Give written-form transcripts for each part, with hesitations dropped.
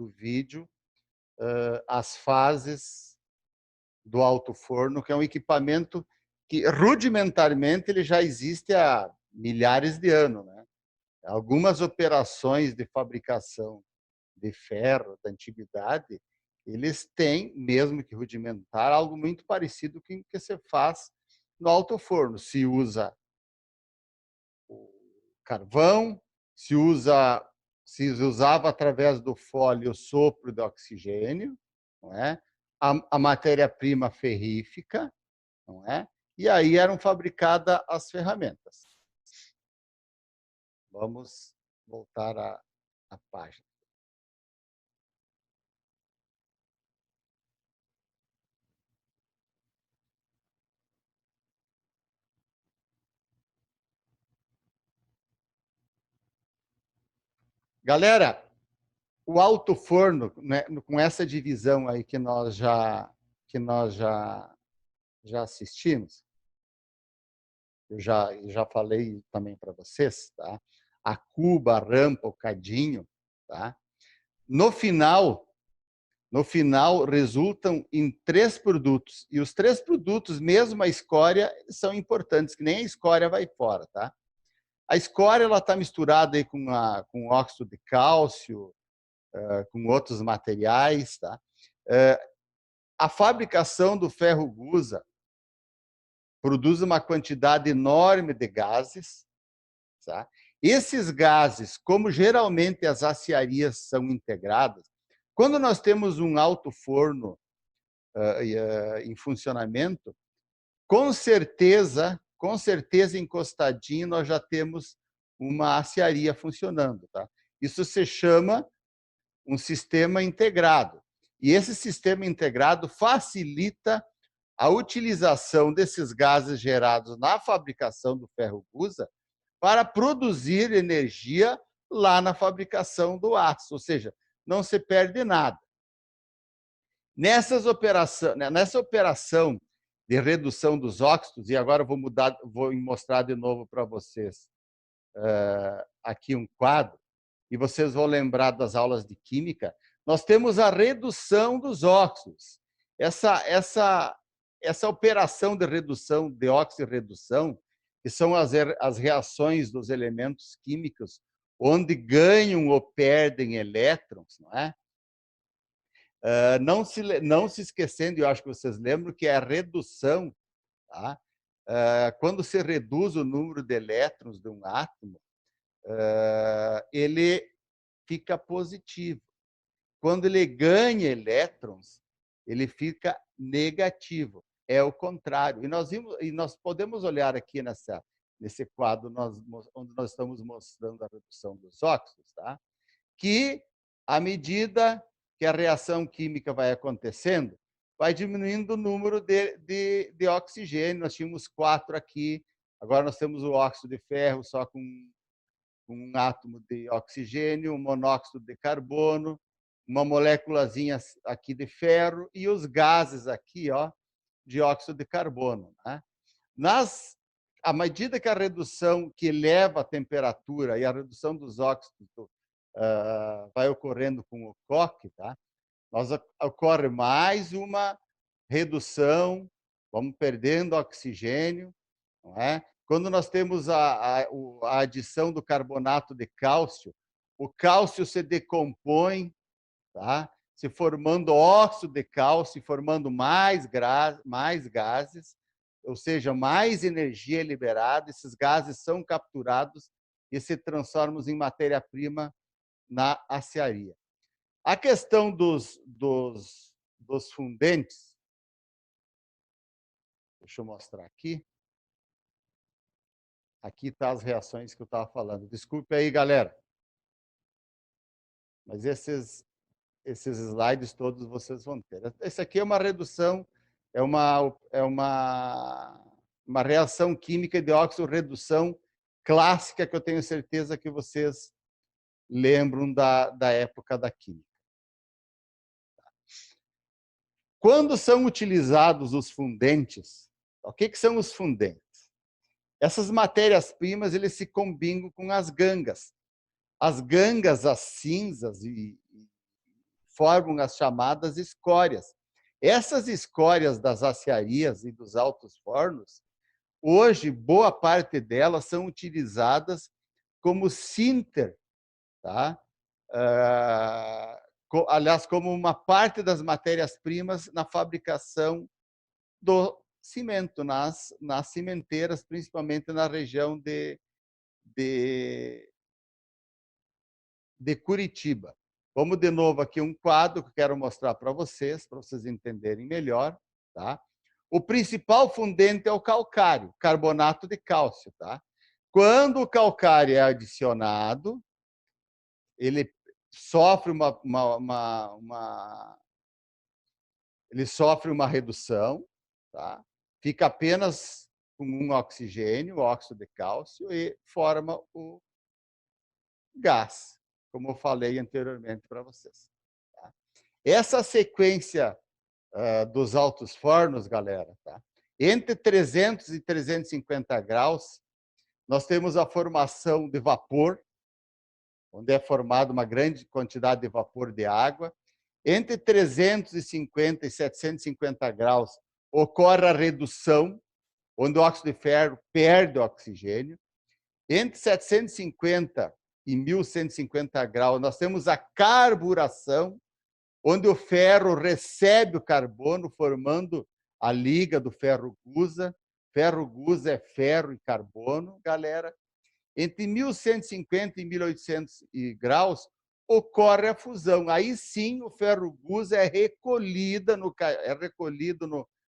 do vídeo as fases do alto forno, que é um equipamento que rudimentarmente ele já existe há milhares de anos, né? Algumas operações de fabricação de ferro da antiguidade, eles têm, mesmo que rudimentar, algo muito parecido com o que se faz no alto forno. Se usa o carvão, se usava através do fole o sopro de oxigênio, não é? A matéria-prima ferrífica, não é? E aí eram fabricadas as ferramentas. Vamos voltar à página. Galera, o alto forno, né, com essa divisão aí que nós já assistimos, eu já falei também para vocês, tá? A cuba, a rampa, o cadinho, tá? No final resultam em 3 produtos. E os 3 produtos, mesmo a escória, são importantes, que nem a escória vai fora, tá? A escória ela está misturada aí com óxido de cálcio, com outros materiais, tá? A fabricação do ferro gusa produz uma quantidade enorme de gases, tá? Esses gases, como geralmente as aciarias são integradas, quando nós temos um alto forno em funcionamento, com certeza encostadinho nós já temos uma aciaria funcionando, tá? Isso se chama um sistema integrado. E esse sistema integrado facilita a utilização desses gases gerados na fabricação do ferro gusa para produzir energia lá na fabricação do aço, ou seja, não se perde nada. Nessa operação de redução dos óxidos, e agora vou mostrar de novo para vocês aqui um quadro, e vocês vão lembrar das aulas de química, nós temos a redução dos óxidos. Essa operação de redução, de óxido-redução, que são as reações dos elementos químicos, onde ganham ou perdem elétrons, não é? Não se esquecendo, eu acho que vocês lembram, que é a redução, tá? Quando se reduz o número de elétrons de um átomo, ele fica positivo. Quando ele ganha elétrons, ele fica negativo. É o contrário. E nós podemos olhar aqui nesse quadro onde nós estamos mostrando a redução dos óxidos, tá? Que, à medida que a reação química vai acontecendo, vai diminuindo o número de oxigênio. Nós tínhamos 4 aqui, agora nós temos o óxido de ferro só com um átomo de oxigênio, um monóxido de carbono, uma moléculazinha aqui de ferro e os gases aqui, ó, de óxido de carbono, né? À medida que a redução, que eleva a temperatura e a redução dos óxidos vai ocorrendo com o coque, tá? Ocorre mais uma redução, vamos perdendo oxigênio, não é? Quando nós temos a adição do carbonato de cálcio, o cálcio se decompõe, tá? Se formando óxido de cálcio, formando mais gases, ou seja, mais energia liberada, esses gases são capturados e se transformam em matéria-prima na aciaria. A questão dos fundentes, deixa eu mostrar aqui. Aqui estão as reações que eu estava falando. Desculpe aí, galera. Mas esses slides todos vocês vão ter. Esse aqui é uma redução, é uma reação química de óxido-redução clássica que eu tenho certeza que vocês lembram da época da química. Quando são utilizados os fundentes, o que são os fundentes? Essas matérias-primas eles se combinam com as gangas. As gangas, as cinzas formam as chamadas escórias. Essas escórias das aciarias e dos altos fornos, hoje, boa parte delas são utilizadas como sinter, tá? Aliás, como uma parte das matérias-primas na fabricação do cimento, nas cimenteiras, principalmente na região de, de Curitiba. Vamos de novo aqui um quadro que eu quero mostrar para vocês entenderem melhor. Tá? O principal fundente é o calcário, carbonato de cálcio. Tá? Quando o calcário é adicionado, ele sofre ele sofre uma redução, tá? Fica apenas com um oxigênio, o óxido de cálcio, e forma o gás, como eu falei anteriormente para vocês. Tá? Essa sequência dos altos fornos, galera, tá? Entre 300 e 350 graus, nós temos a formação de vapor, onde é formada uma grande quantidade de vapor de água. Entre 350 e 750 graus, ocorre a redução, onde o óxido de ferro perde o oxigênio. Entre 750 e 1150 graus, nós temos a carburação, onde o ferro recebe o carbono, formando a liga do ferro-gusa. Ferro-gusa é ferro e carbono, galera. Entre 1150 e 1800 graus, ocorre a fusão. Aí sim o ferro-gusa é recolhido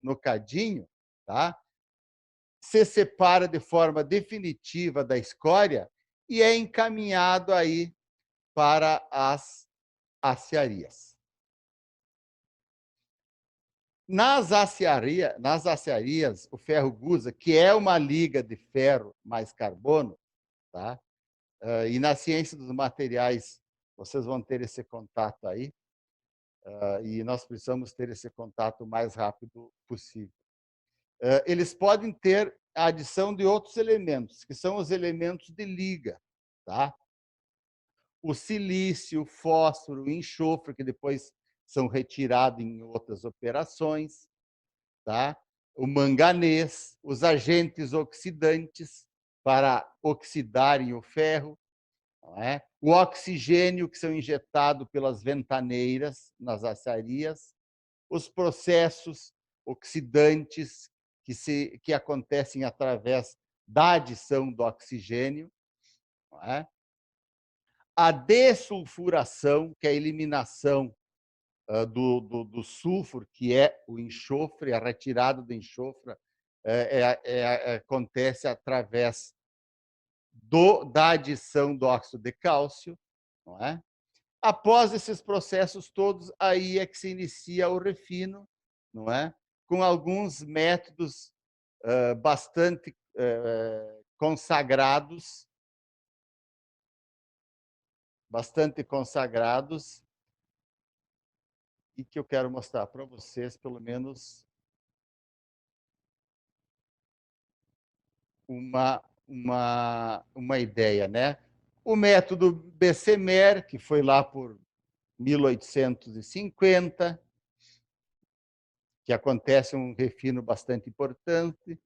no cadinho, tá? Se separa de forma definitiva da escória e é encaminhado aí para as aciarias. Nas aciarias, o ferro-gusa, que é uma liga de ferro mais carbono, tá? E na ciência dos materiais, vocês vão ter esse contato aí, e nós precisamos ter esse contato o mais rápido possível. Eles podem ter a adição de outros elementos, que são os elementos de liga, tá? O silício, o fósforo, o enxofre, que depois são retirados em outras operações, tá? O manganês, os agentes oxidantes para oxidarem o ferro, não é? O oxigênio que são injetados pelas ventaneiras nas aciarias, os processos oxidantes que acontecem através da adição do oxigênio, não é? A dessulfuração, que é a eliminação do sulfuro, que é o enxofre, a retirada do enxofre, acontece através da adição do óxido de cálcio, não é? Após esses processos todos, aí é que se inicia o refino, não é? Com alguns métodos bastante consagrados, e que eu quero mostrar para vocês, pelo menos, uma ideia, né? O método Bessemer, que foi lá por 1850, que acontece um refino bastante importante.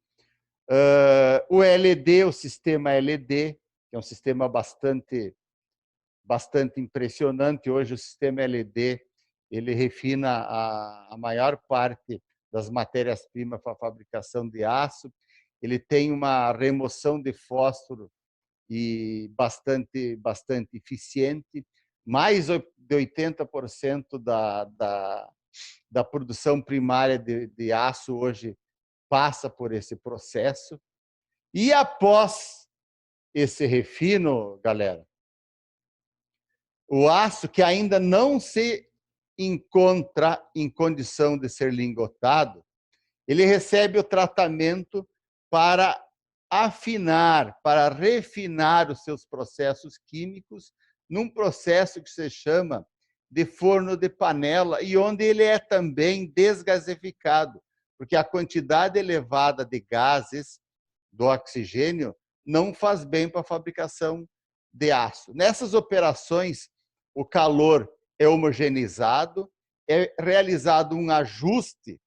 O LD, o sistema LD, que é um sistema bastante impressionante. Hoje o sistema LD ele refina a maior parte das matérias-primas para a fabricação de aço. Ele tem uma remoção de fósforo e bastante eficiente. Mais de 80% da produção primária de aço hoje passa por esse processo. E após esse refino, galera, o aço que ainda não se encontra em condição de ser lingotado, ele recebe o tratamento para afinar, para refinar os seus processos químicos num processo que se chama de forno de panela e onde ele é também desgasificado, porque a quantidade elevada de gases do oxigênio não faz bem para a fabricação de aço. Nessas operações, o calor é homogeneizado, é realizado um ajuste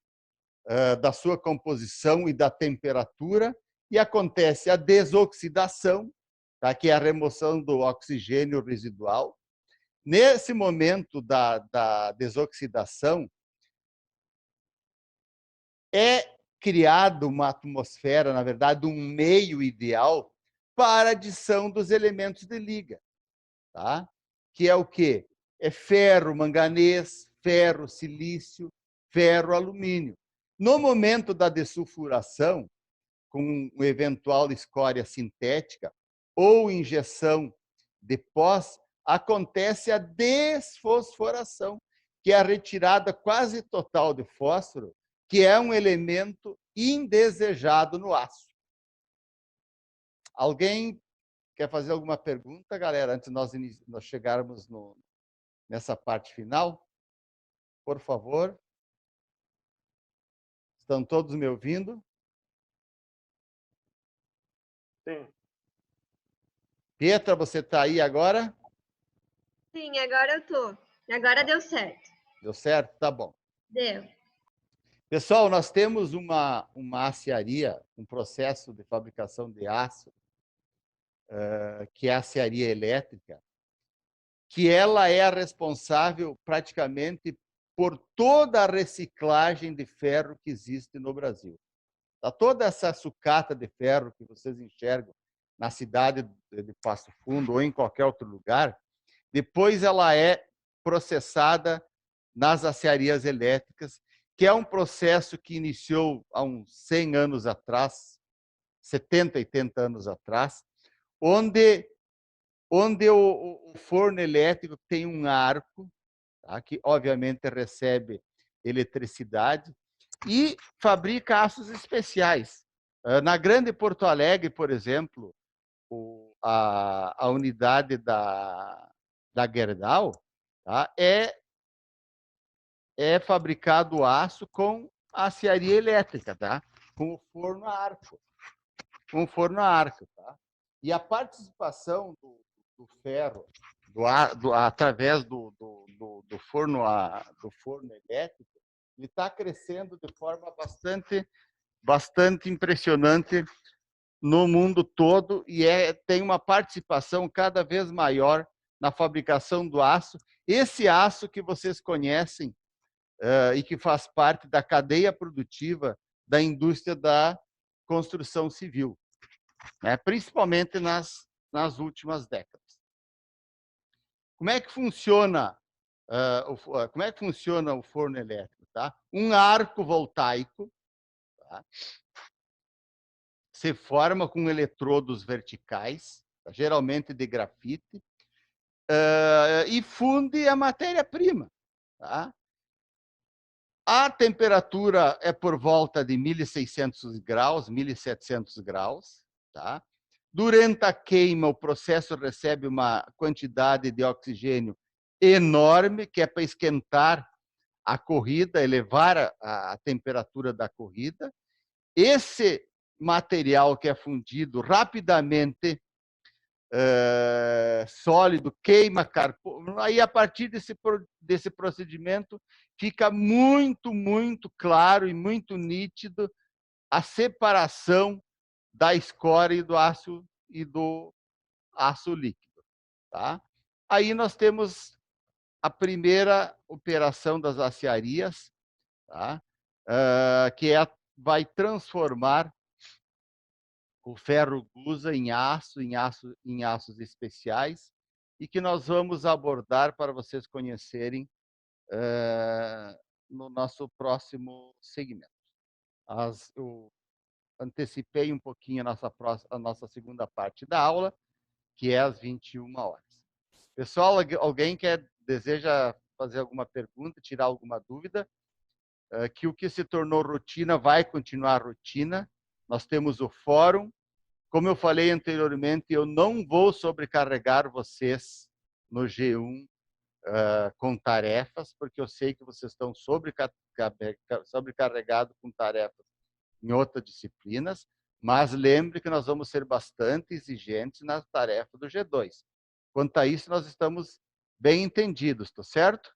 da sua composição e da temperatura, e acontece a desoxidação, tá? Que é a remoção do oxigênio residual. Nesse momento da desoxidação, é criado uma atmosfera, na verdade, um meio ideal para a adição dos elementos de liga, tá? Que é o quê? É ferro, manganês, ferro, silício, ferro, alumínio. No momento da dessulfuração, com uma eventual escória sintética ou injeção de pós, acontece a desfosforação, que é a retirada quase total de fósforo, que é um elemento indesejado no aço. Alguém quer fazer alguma pergunta, galera, antes de nós chegarmos nessa parte final? Por favor. Estão todos me ouvindo? Sim. Pietra, você está aí agora? Sim, agora eu tô. Agora deu certo. Deu certo? Tá bom. Deu. Pessoal, nós temos uma aciaria, um processo de fabricação de aço, que é a aciaria elétrica, que ela é a responsável praticamente por toda a reciclagem de ferro que existe no Brasil. Tá? Toda essa sucata de ferro que vocês enxergam na cidade de Passo Fundo ou em qualquer outro lugar, depois ela é processada nas aciarias elétricas, que é um processo que iniciou há uns 100 anos atrás, 70, 80 anos atrás, onde o forno elétrico tem um arco, tá, que obviamente recebe eletricidade, e fabrica aços especiais. Na Grande Porto Alegre, por exemplo, a unidade da Gerdau, tá, é fabricado aço com aciaria elétrica, tá? Com o forno a arco. Com o forno a arco, tá? E a participação do ferro através do forno elétrico, ele está crescendo de forma bastante impressionante no mundo todo e tem uma participação cada vez maior na fabricação do aço. Esse aço que vocês conhecem e que faz parte da cadeia produtiva da indústria da construção civil, né? Principalmente nas últimas décadas. Como é que funciona o forno elétrico? Tá? Um arco voltaico, tá? Se forma com eletrodos verticais, tá? Geralmente de grafite, e funde a matéria-prima. Tá? A temperatura é por volta de 1.600 graus, 1.700 graus. Tá? Durante a queima, o processo recebe uma quantidade de oxigênio enorme, que é para esquentar a corrida, elevar a temperatura da corrida. Esse material que é fundido rapidamente, sólido, queima carbono. Aí, a partir desse procedimento, fica muito, muito claro e muito nítido a separação da escória e do aço líquido. Tá? Aí nós temos a primeira operação das aciarias, tá? Que vai transformar o ferro gusa em aços especiais, e que nós vamos abordar para vocês conhecerem no nosso próximo segmento. Eu antecipei um pouquinho a nossa segunda parte da aula, que é às 21 horas. Pessoal, alguém deseja fazer alguma pergunta, tirar alguma dúvida? Que o que se tornou rotina vai continuar rotina. Nós temos o fórum. Como eu falei anteriormente, eu não vou sobrecarregar vocês no G1 com tarefas, porque eu sei que vocês estão sobrecarregados com tarefas em outras disciplinas, mas lembre que nós vamos ser bastante exigentes na tarefa do G2. Quanto a isso, nós estamos bem entendidos, tá certo?